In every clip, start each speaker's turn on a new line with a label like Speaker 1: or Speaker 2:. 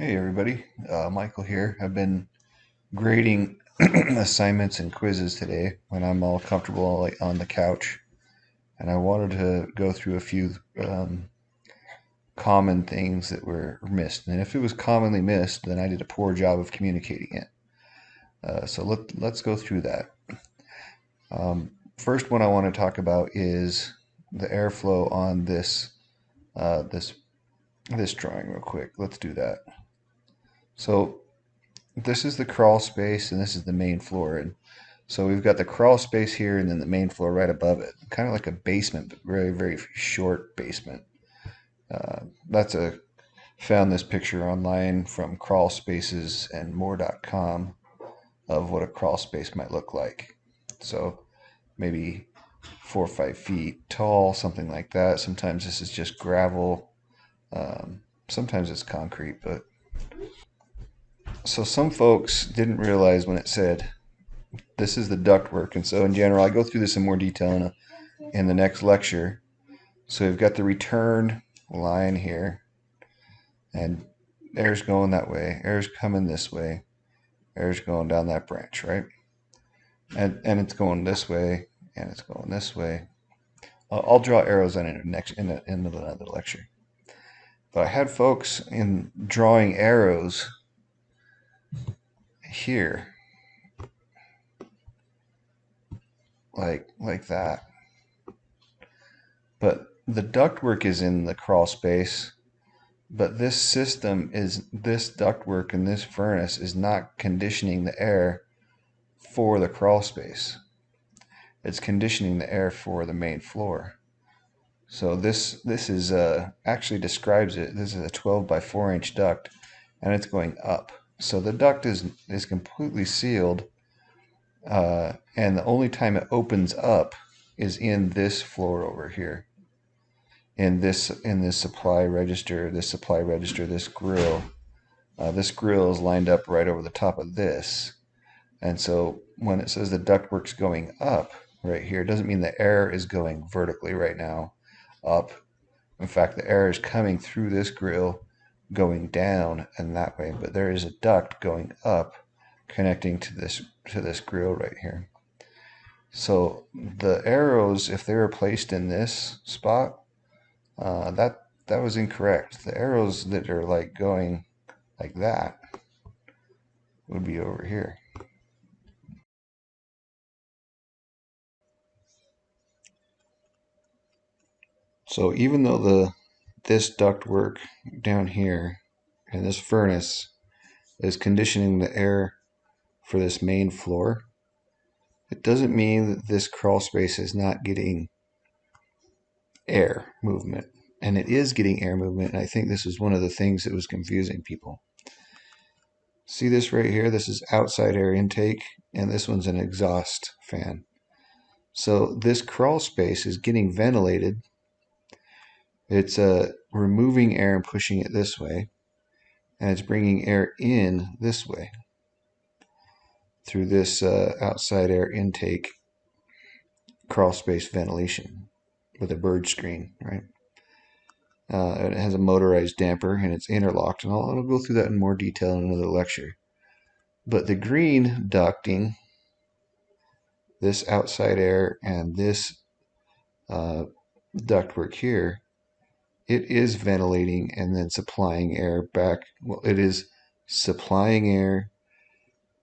Speaker 1: Hey everybody, Michael here. I've been grading assignments and quizzes today when I'm all comfortable like on the couch, and I wanted to go through a few common things that were missed. And if it was commonly missed, then I did a poor job of communicating it. So let's go through that. First one I want to talk about is the airflow on this drawing real quick. Let's do that. So this is the crawl space, and this is the main floor. And so we've got the crawl space here, and then the main floor right above it, kind of like a basement, but very, very short basement. That's a Found this picture online from crawlspacesandmore.com of what a crawl space might look like. So maybe 4 or 5 feet tall, something like that. Sometimes this is just gravel. Sometimes it's concrete, but so some folks didn't realize when it said this is the ductwork, and so in general, I go through this in more detail in the next lecture. So we've got the return line here, and air's going that way, air's coming this way, air's going down that branch, right? And it's going this way, and it's going this way. I'll draw arrows on it in another lecture. But I had folks in drawing arrows here, like that. But the ductwork is in the crawl space, but this ductwork and this furnace is not conditioning the air for the crawl space. It's conditioning the air for the main floor. So this is actually describes it. This is a 12 by 4 inch duct, and it's going up. So the duct is completely sealed, and the only time it opens up is in this floor over here. In this supply register, this grill. This grill is lined up right over the top of this. And so when it says the ductwork's going up right here, it doesn't mean the air is going vertically right now up. In fact, the air is coming through this grill, going down and that way, but there is a duct going up connecting to this grill right here. So the arrows, if they were placed in this spot, that was incorrect. The arrows that are like going like that would be over here. So even though this ductwork down here and this furnace is conditioning the air for this main floor, it doesn't mean that this crawl space is not getting air movement. And it is getting air movement, and I think this is one of the things that was confusing people. See this right here? This is outside air intake, and this one's an exhaust fan. So this crawl space is getting ventilated. It's removing air and pushing it this way, and it's bringing air in this way through this outside air intake crawl space ventilation with a bird screen, right? It has a motorized damper, and it's interlocked, and I'll go through that in more detail in another lecture. But the green ducting, this outside air and this ductwork here, it is ventilating and then supplying air back. Well, it is supplying air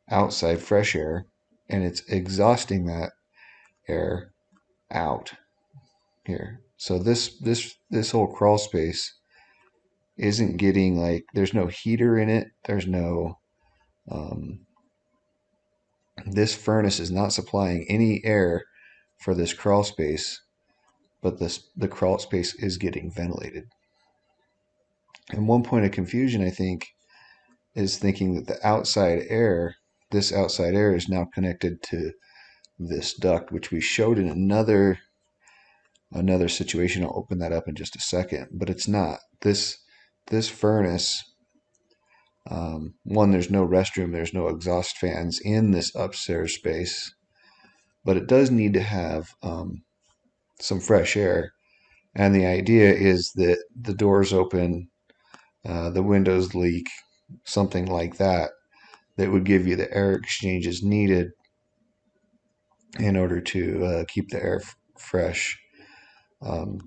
Speaker 1: outside, fresh air, and it's exhausting that air out here. So this whole crawl space isn't getting, like, there's no heater in it. There's no this furnace is not supplying any air for this crawl space, but the crawl space is getting ventilated. And one point of confusion, I think, is thinking that this outside air is now connected to this duct, which we showed in another situation. I'll open that up in just a second, but it's not. This furnace, one, there's no restroom, there's no exhaust fans in this upstairs space, but it does need to have some fresh air. And the idea is that the doors open, the windows leak, something like that that would give you the air exchanges needed in order to keep the air fresh. Um,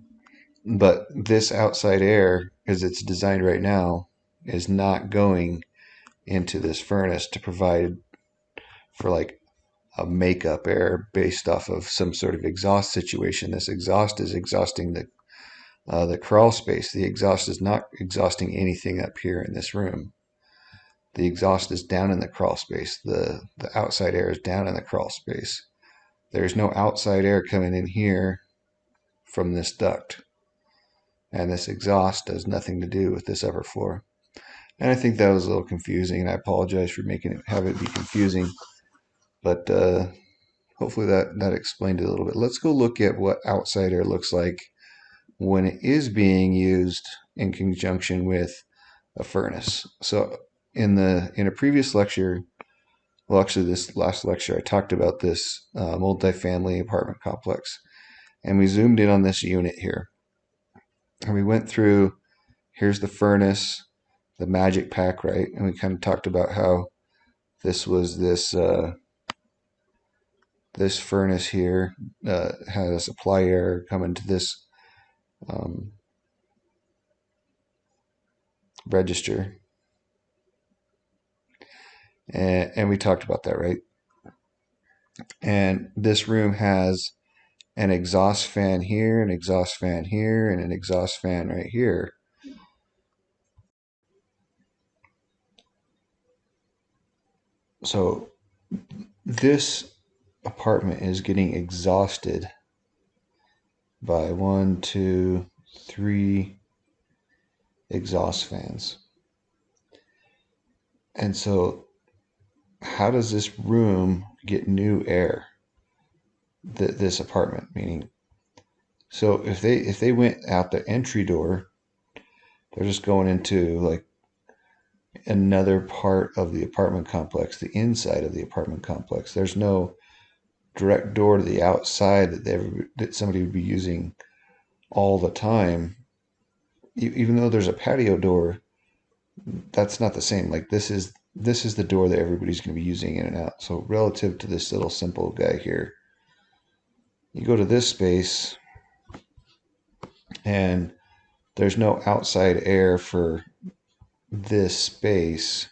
Speaker 1: but this outside air, as it's designed right now, is not going into this furnace to provide for like a makeup air based off of some sort of exhaust situation. This exhaust is exhausting the crawl space. The exhaust is not exhausting anything up here in this room. The exhaust is down in the crawl space. The outside air is down in the crawl space. There's no outside air coming in here from this duct. And this exhaust has nothing to do with this upper floor. And I think that was a little confusing, and I apologize for making it have it be confusing. But hopefully that explained it a little bit. Let's go look at what outside air looks like when it is being used in conjunction with a furnace. So in a previous lecture, well, actually this last lecture, I talked about this multifamily apartment complex, and we zoomed in on this unit here, and we went through. Here's the furnace, the magic pack, right? And we kind of talked about how this was this furnace here had a supply air coming to this um, register, and we talked about that, right? And this room has an exhaust fan here, an exhaust fan here, and an exhaust fan right here. So this apartment is getting exhausted by 1, 2, 3 exhaust fans. And so how does this room get new air? This apartment, meaning, so if they went out the entry door, they're just going into like another part of the apartment complex, the inside of the apartment complex. There's no direct door to the outside that somebody would be using all the time. Even though there's a patio door, that's not the same. Like this is the door that everybody's going to be using in and out. So relative to this little simple guy here, you go to this space and there's no outside air for this space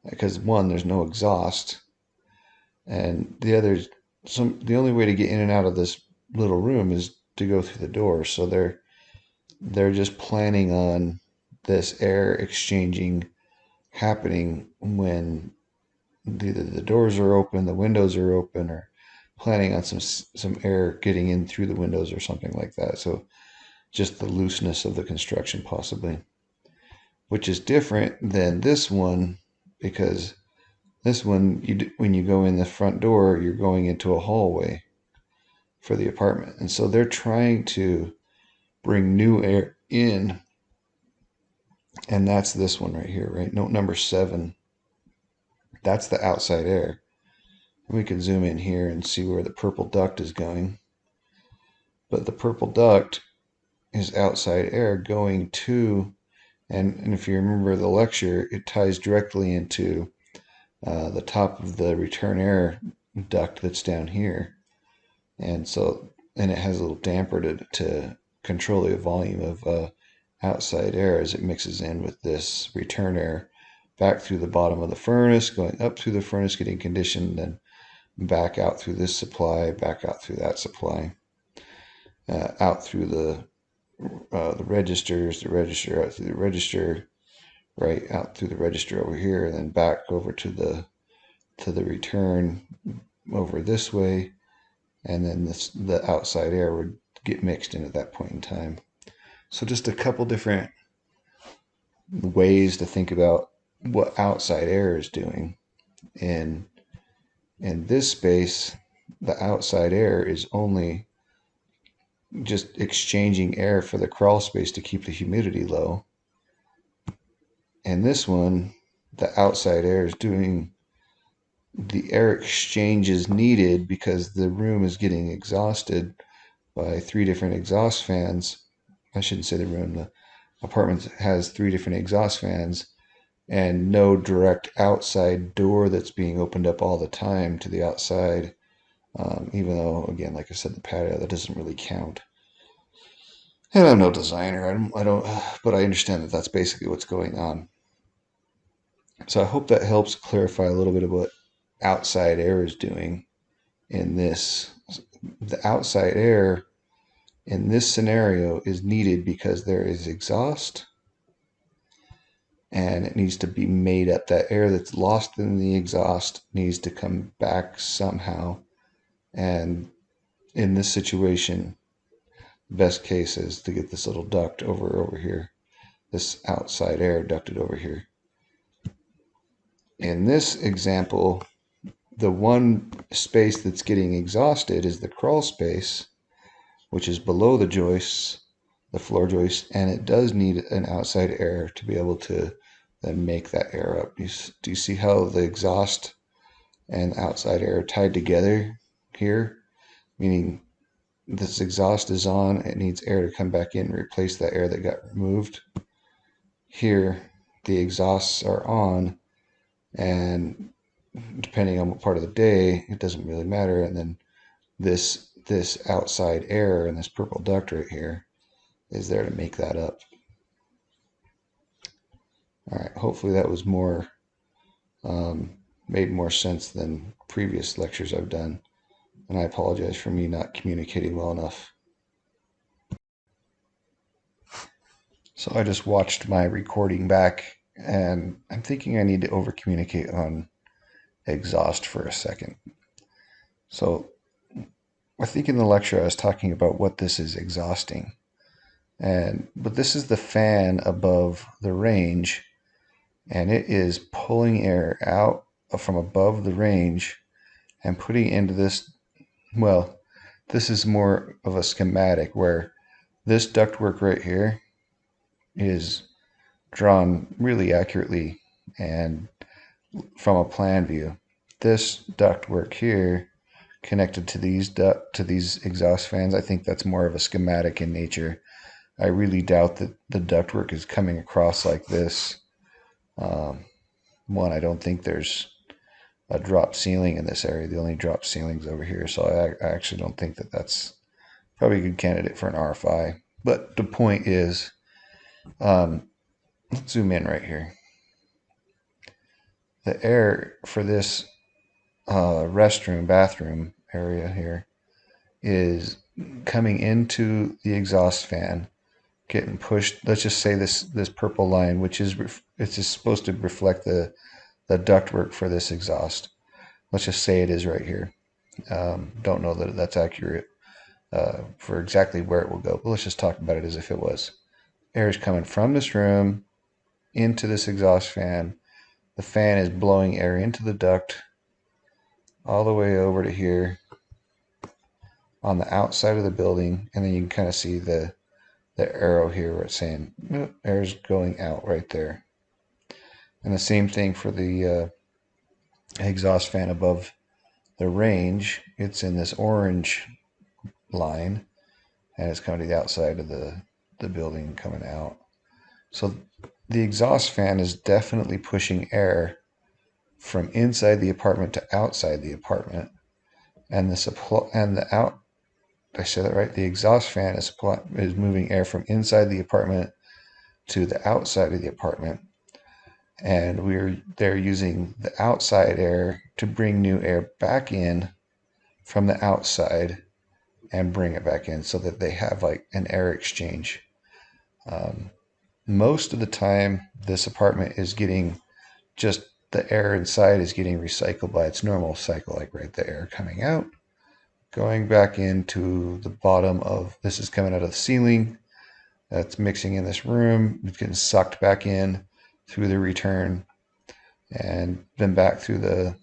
Speaker 1: because one, there's no exhaust, and the only way to get in and out of this little room is to go through the door. So they're just planning on this air exchanging happening when either the doors are open, the windows are open, or planning on some air getting in through the windows or something like that. So just the looseness of the construction possibly, which is different than this one because this one, when you go in the front door, you're going into a hallway for the apartment. And so they're trying to bring new air in. And that's this one right here, right? Note number 7. That's the outside air. And we can zoom in here and see where the purple duct is going. But the purple duct is outside air going to, and if you remember the lecture, it ties directly into the top of the return air duct that's down here. And it has a little damper to control the volume of outside air as it mixes in with this return air back through the bottom of the furnace, going up through the furnace, getting conditioned, then back out through this supply, back out through that supply, out through the registers, the register, out through the register, right out through the register over here, and then back over to the return over this way, and then the outside air would get mixed in at that point in time. So just a couple different ways to think about what outside air is doing. In this space, the outside air is only just exchanging air for the crawl space to keep the humidity low. And this one, the outside air is doing the air exchanges needed because the room is getting exhausted by 3 different exhaust fans. I shouldn't say the room, the apartment has 3 different exhaust fans and no direct outside door that's being opened up all the time to the outside. Even though, again, like I said, the patio, that doesn't really count. And I'm no designer. I don't, but I understand that that's basically what's going on. So I hope that helps clarify a little bit of what outside air is doing in this. The outside air in this scenario is needed because there is exhaust and it needs to be made up. That air that's lost in the exhaust needs to come back somehow. And in this situation, best case is to get this little duct over here, this outside air ducted over here. In this example, the one space that's getting exhausted is the crawl space, which is below the joists, the floor joists, and it does need an outside air to be able to then make that air up. Do you see how the exhaust and outside air are tied together here? Meaning this exhaust is on, it needs air to come back in and replace that air that got removed. Here, the exhausts are on, and depending on what part of the day, it doesn't really matter. And then this outside air and this purple duct right here is there to make that up. All right, hopefully that was made more sense than previous lectures I've done, and I apologize for me not communicating well enough. So I just watched my recording back, and I'm thinking I need to over communicate on exhaust for a second. So I think in the lecture I was talking about what this is exhausting. But this is the fan above the range, and it is pulling air out from above the range and putting it into this. Well, this is more of a schematic where this ductwork right here is drawn really accurately and from a plan view. This ductwork here connected to these exhaust fans, I think that's more of a schematic in nature. I really doubt that the ductwork is coming across like this. One, I don't think there's a drop ceiling in this area. The only drop ceiling's over here, so I actually don't think that that's probably a good candidate for an RFI. But the point is, let's zoom in right here. The air for this bathroom area here is coming into the exhaust fan, getting pushed. Let's just say this purple line, which is it's just supposed to reflect the ductwork for this exhaust. Let's just say it is right here. Don't know that that's accurate for exactly where it will go, but let's just talk about it as if it was. Air is coming from this room into this exhaust fan. The fan is blowing air into the duct all the way over to here on the outside of the building, and then you can kind of see the arrow here where it's saying air's going out right there. And the same thing for the exhaust fan above the range. It's in this orange line, and it's coming to the outside of the building coming out. So the exhaust fan is definitely pushing air from inside the apartment to outside the apartment, and I said that right. The exhaust fan is moving air from inside the apartment to the outside of the apartment, and they're using the outside air to bring new air back in from the outside and bring it back in, so that they have like an air exchange. Most of the time, this apartment is getting just the air inside is getting recycled by its normal cycle, like right, the air coming out, going back into the bottom of this is coming out of the ceiling. That's mixing in this room. It's getting sucked back in through the return, and then back through the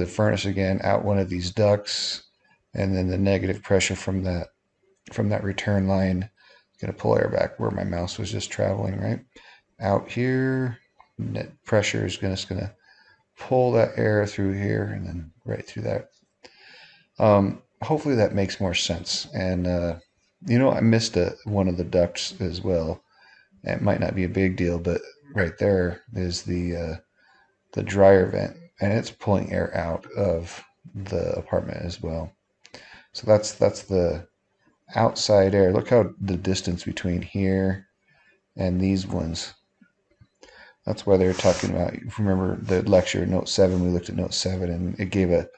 Speaker 1: furnace again, out one of these ducts, and then the negative pressure from that return line is going to pull air back where my mouse was just traveling, right out here. Net pressure is going to pull that air through here and then right through that. Hopefully that makes more sense. And I missed one of the ducts as well. It might not be a big deal, but right there is the dryer vent, and it's pulling air out of the apartment as well. So that's the outside air. Look how the distance between here and these ones. That's why they're talking about. If you remember the lecture, Note 7, we looked at Note 7, and it gave a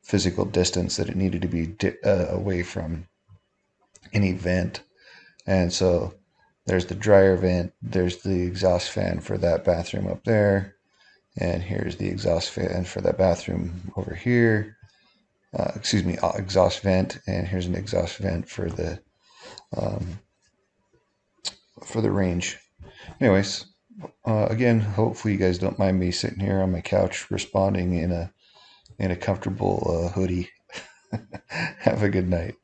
Speaker 1: physical distance that it needed to be away from any vent. And so there's the dryer vent, there's the exhaust fan for that bathroom up there, and here's the exhaust fan for that bathroom over here. Excuse me, exhaust vent, and here's an exhaust vent um, for the range. Anyways, again, hopefully you guys don't mind me sitting here on my couch responding in a comfortable hoodie. Have a good night.